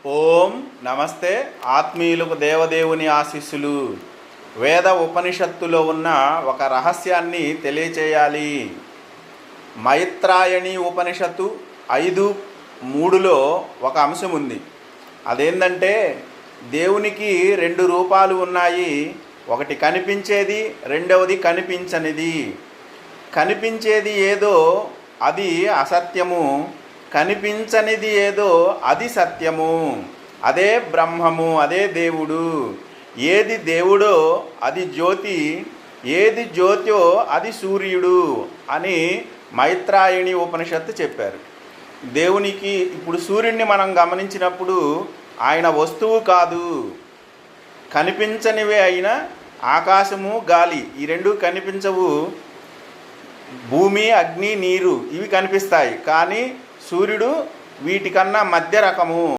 ఓం నమస్తే. ఆత్మీయులకు దేవదేవుని ఆశీస్సులు. వేద ఉపనిషత్తులో ఉన్న ఒక రహస్యాన్ని తెలియచేయాలి. మైత్రాయణి ఉపనిషత్తు 5:3లో ఒక అంశం ఉంది. అదేంటంటే దేవునికి 2 రూపాలు ఉన్నాయి. ఒకటి కనిపించేది, రెండవది కనిపించనిది. కనిపించేది ఏదో అది అసత్యము, కనిపించనిది ఏదో అది సత్యము. అదే బ్రహ్మము, అదే దేవుడు. ఏది దేవుడో అది జ్యోతి, ఏది జ్యోతో అది సూర్యుడు అని మైత్రాయణి ఉపనిషత్తు చెప్పారు. దేవునికి ఇప్పుడు సూర్యుడిని మనం గమనించినప్పుడు ఆయన వస్తువు కాదు, కనిపించనివే అయినా ఆకాశము, గాలి ఈ రెండు కనిపించవు. భూమి, అగ్ని, నీరు ఇవి కనిపిస్తాయి, కానీ సూర్యుడు వీటికన్నా మధ్య రకము.